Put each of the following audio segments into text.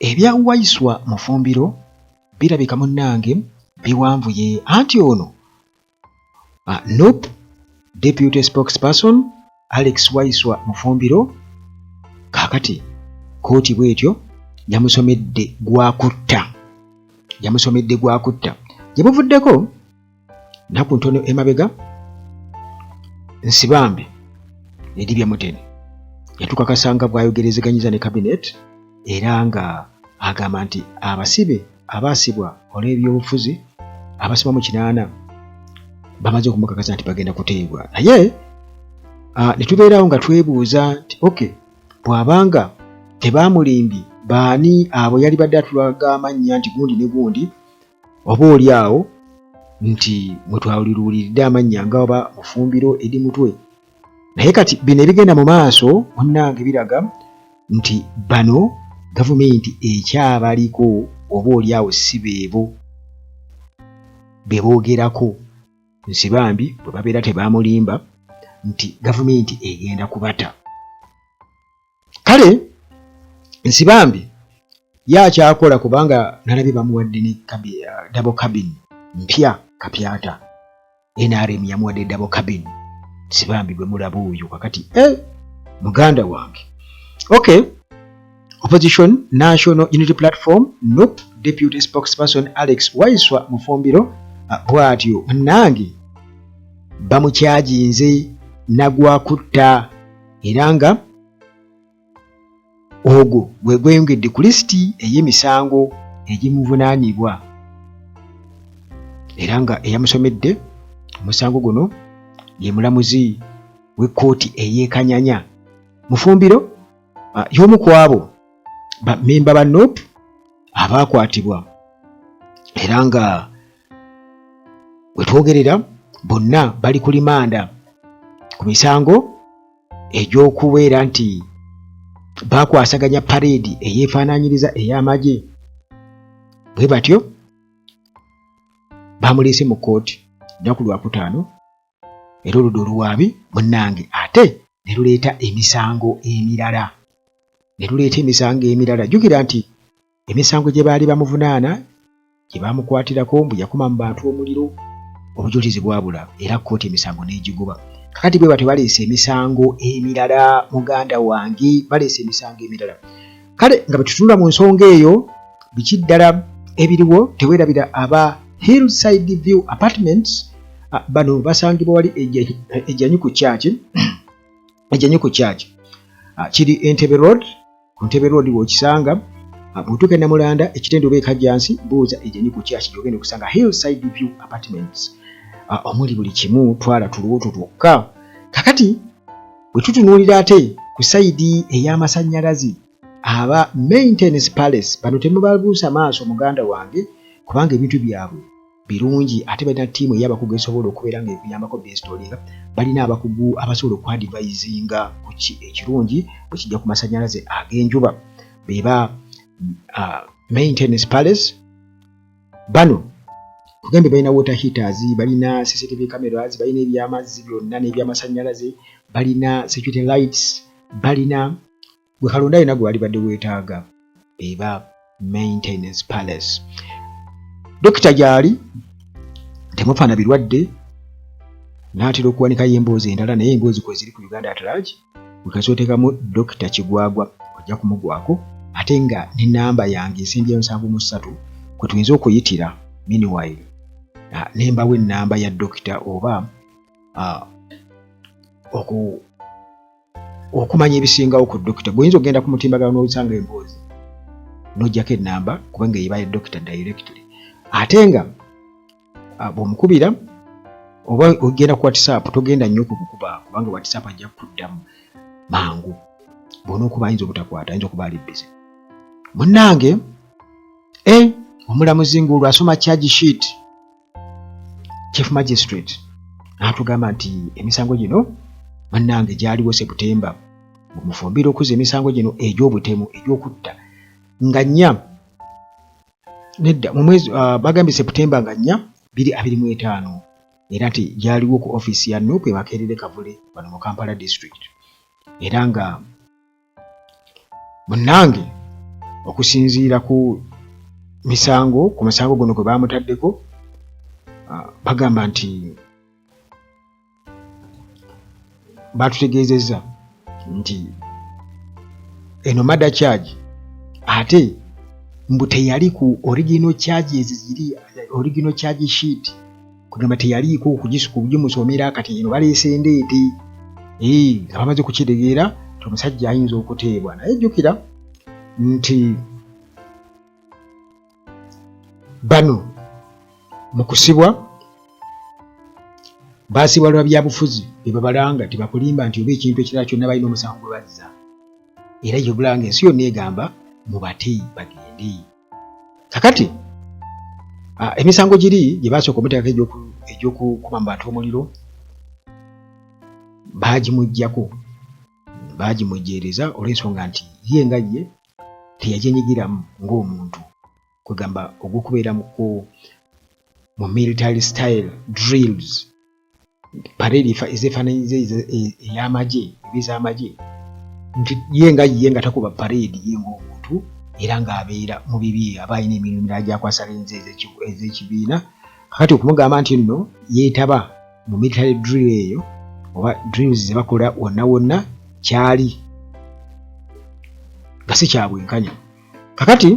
ebya Waiswa Mufumbiro birabika munnange biwanvuye anti ono Nope Deputy Spokesperson Alex Waiswa Mufumbiro kakati kooti bwetyo yamusomedde gwakutta gyebuvuddeko naku ntono emabega Nsibambi Edibya Mutene yatukakasanga bwayogerezeganyiza ne cabinet era nga agamba nti abasibe abaasibwa olw'ebyobufuzi abasibwa mu 8 bamaze okumukakasa nti bagenda kuteebwa naye ne tubeerawo nga twebuuza nti okay bw'abanga tebaamulimbi baani abo yali badde atulaga amannya nti gundi ne gundi oba oli awo nti mwe twawuliruuliridde amannya nga oba Mufumbiro edi mutwe naye kati bino ebigenda mu maaso munnange biraga nti bano gavumenti ekyabaliko oba oli awo si beebo beboogerako Nsibambi bwe babeera tebaamulimba nti gavumenti egenda kubata. Kale Nsibambi yakyakola kubanga nalabye bamuwadde ne double cabin mpya kapyata NRM yamuwadde double cabin Nsibambi bwe mulaba oyo kakati muganda wange. Okay, Opposition National Unity Platform Nope Deputy Spokesperson Alex Waiswa Mufumbiro bwatyo nange bamukyajinze nagwakutta era nga ogwo gwe gweyongedde ku lisiti ey'emisango egimuvunaanibwa era nga eyamusomedde omusango guno ye mulamuzi w'ekkooti ey'ekanyanya Mufumbiro y'omu ku abo memba ba Nope abaakwatibwa era nga wetwogerera bonna bali ku limanda ku misango egy'okubeera nti bakwasaganya parade eyeefaanaanyiriza ey'amagye bwe batyo bamuleese mu kkooti nnaku Lwakutaano era oludda oluwaabi munnange ate ne luleeta emisango emirala jjukira nti emisango gye baali bamuvunaana gye bamukwatirako mbu yakoma mu bantu omuliro obujulizi bwabula era kkooti emisango n'egigoba kakati bwe batyo baleese emisango emirala muganda wange baleese emisango emirala kale nga bwetutunula mu nsonga eyo biki ddala ebiriwo teweerabira aba Hillside View Apartments bano basangibwa wali ejjanyu ku kyaki kiri Entebbe Road ku Ntebbe Road w'okisanga bw'otuuka Namulanda ekitendo oba ekajjansi buuza ejjanyu ku kyaki gy'ogenda okusanga Hillside View Apartments omuli buli kimu twala tulubuto twokka kakati bwe tutunuulira ate ku sayidi ey'amasannyalaze aba Maintenance Palace bano temubabuusa maaso muganda wange kubanga ebintu byabwe birungi ate balina ttiimu ey'abakugu esobola okubeera nga ekuyambako besitoolinga balina abakugu abasobola okuadvisinga ku ekirungi bwe kijja ku masannyalaze ag'enjuba beba Maintenance Palace bano kugambe balina water heaters balina CCTV cameras balina ebyamazzi byonna n'ebyamasannyalaze balina security lights balina gwe kalonda yonna gwe wali badde weetaaga eba Maintenance Palace. Dokita gyali temufaana birwadde n'atera okuwanikayo emboozi endala naye emboozi kwe ziri ku Uganda at large wekazooteekamu Dokita Kigwagwa ojja kumugwako ate nga ne namba yange esimbyeyo 73 kwe tuyinza okuyitira meanwhile nembawo ennamba ya dokita oba okumanya ebisingawo ku dokita gwoyinza okugenda ku mutimbagano n'osanga emboozi n'ojjako ennamba kubanga eba ya dokita directly ate nga bw'omukubira oba ogenda ku WhatsApp togenda nnyo okukuba kubanga WhatsApp ajja kuddamu mangu bw'onookuba ayinza obutakwata ayinza okuba ali busy munnange omulamuzi ng'olwo asoma charge sheet Chief Magistrate n'atugamba nti emisango gino munnange gyaliwo September Mufumbiro okuza emisango gino egy'obutemu egy'okutta nga 4 nedda mu mwezi bagambye September nga 4 2025 era nti gyaliwo ku office ya Nope Makerere Kavule wano mu Kampala district era nga munnange okusinziira ku musango guno gwe bamutaddeko bagamba nti batutegeezezza nti eno murder charge ate mbu teyali ku original charges ziri original charge sheet kugamba teyaliiko okugimusomera kati eno baleese endeete nga bamaze kukitegeera omusajja ayinza okuteebwa naye jjukira nti bano mu kusibwa baasibwa lwa byabufuzi bye babalanga tebakulimba nti oba ekintu ekirala kyonna balina omusango gwe bazza era yobulanga ensi yonna egamba mubate bagende kakati emisango giri gye basooka omuteekako egy'okukuba mu bantu omuliro baagimujjeereza olw'ensonga nti ye nga ye teyagyenyigiramu ng'omuntu kwegamba ogw'okubeera mu military style drills parade ezeefaananyiza ey'amagye ebiz'amagye nti ye nga takuba parade ye ng'omuntu era ng'abeera mu bibye aba alina emirimu mirala gyakwasa lenzi ez'ekibiina kakati okumugamba nti nno yeetaba mu military drill eyo oba drills ze bakola wonna wonna kyali nga si kya bwenkanya kakati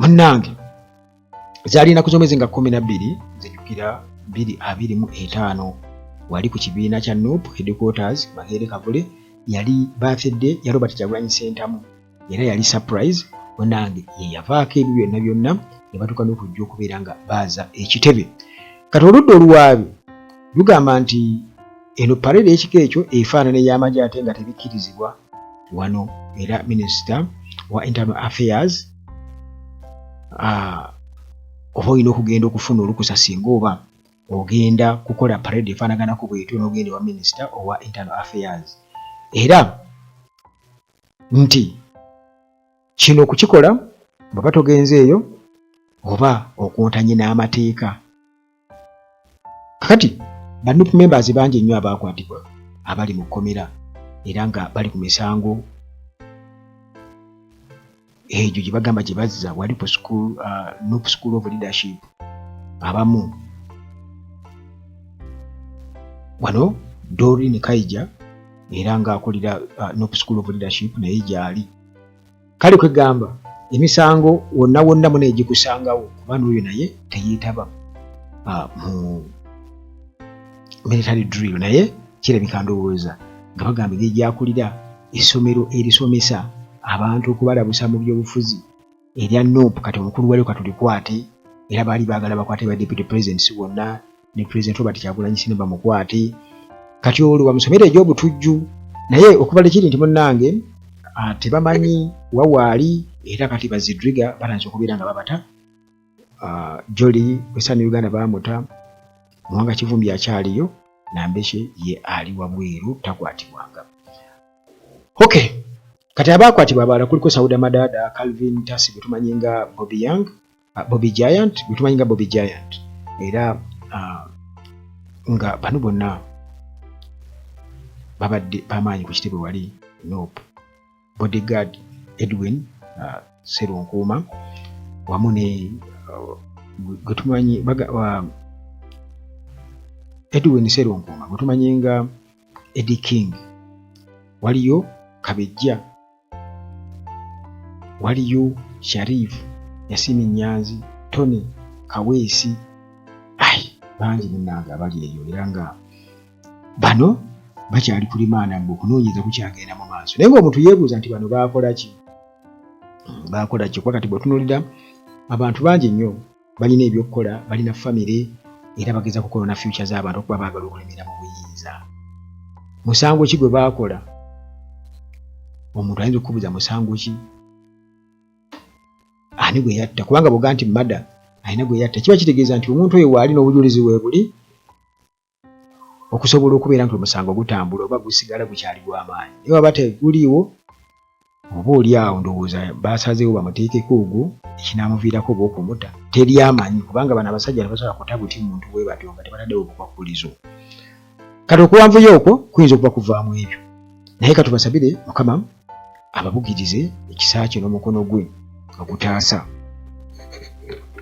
munnange zaalina ku z'omwezi nga 12 zijjukira 2025 wali ku kibiina kya NUP headquarters Makerere Kavule yali birthday ya Robert Kyagulanyi Ssentamu era yali surprise munnange ye yavaako ebyo byonna ne batuuka n'okujja okubeera nga baaza ekitebe kati oludda oluwaabi lugamba nti eno parade y'ekika ekyo efaanana ey'amagye ate nga tebikkirizibwa wano era Minister wa Internal Affairs oba olina okugenda okufuna olukusa singa oba ogenda kukola parade efaanaganako bwetyo n'ogenda wa Minister owa Internal Affairs era nti kino okukikola baba togenzeeyo oba okuntanye n'amateeka kakati NUP members bangi nnyo abaakwatibwa abali mu kkomera era nga bali ku misango egyo gye bagamba gye bazza wali ku NUP School of Leadership abamu wano Doreen Kaija era nga akulira NUP School of Leadership naye gyali kale kwegamba emisango wonna wonna muna egikusangawo kuba n'oyo naye teyeetaba mu military drill naye kirabika ndowooza nga bagamba engeri gyakulira essomero erisomesa abantu okubalabusa mu byobufuzi erya NUP kati omukulu waliwo katulikwate era baali baagala bakwate ba deputy president si wonna ne president Robert Kyagulanyi Ssentamu bamukwate kati olwo bamusomera egy'obutujju naye okubala ekiri nti munnange tebamanyi wawaali era kati bazidriga batanze okubeera nga babata Jolly Western Uganda bamuta Muwanga Kivumbi akyaliyo Nambeshe ye ali wabweru takwatibwanga okay kati abaakwatibwa abalala kuliko Sauda Madada Calvin Tasi betumanyi nga Bobby Giant era nga bano bonna babadde bamaanyi ku kitebe wali NUP bodyguard Edwin Serunkuuma wamu ne gwetumanyi Edwin Serunkuuma gwetumanyi nga Eddie King waliyo Kabejja waliyo Sharif Yasini Nyanzi Tony Kaweesi bangi munnange abali eyo era nga bano bakyali kulimaana mbu okunoonyeza kukyagenda mu maaso naye ng'omuntu yeebuuza nti bano baakola ki kuba kati bw'otunuulira abantu bangi nnyo balina ebyokukola balina famire era bageza kukola na future z'abantu okuba baagala okulemera mu buyinza musango ki gwe baakola omuntu ayinza okubuuza musango ki ani gwe yatta kubanga bwoga nti mada alina gwe yatta kiba kitegeeza nti omuntu oyo waali n'obujulizi bwe buli okusobola okubeera nti omusango gutambula oba gusigala gukyali gw'amaanyi naye waba teguliiwo oba oli awo ndowooza baasazeewo bamuteekeko ogwo ekinaamuviirako oba okumuta teri amanyi kubanga bano abasajja tebasobola kutabuti muntu bwe batyo nga tebataddewo obukwakulizo kati okuwanvuyo okwo kuyinza okuba kuvaamu ebyo naye katubasabire Mukama ababugirize ekisa kye n'omukono gwe ogutaasa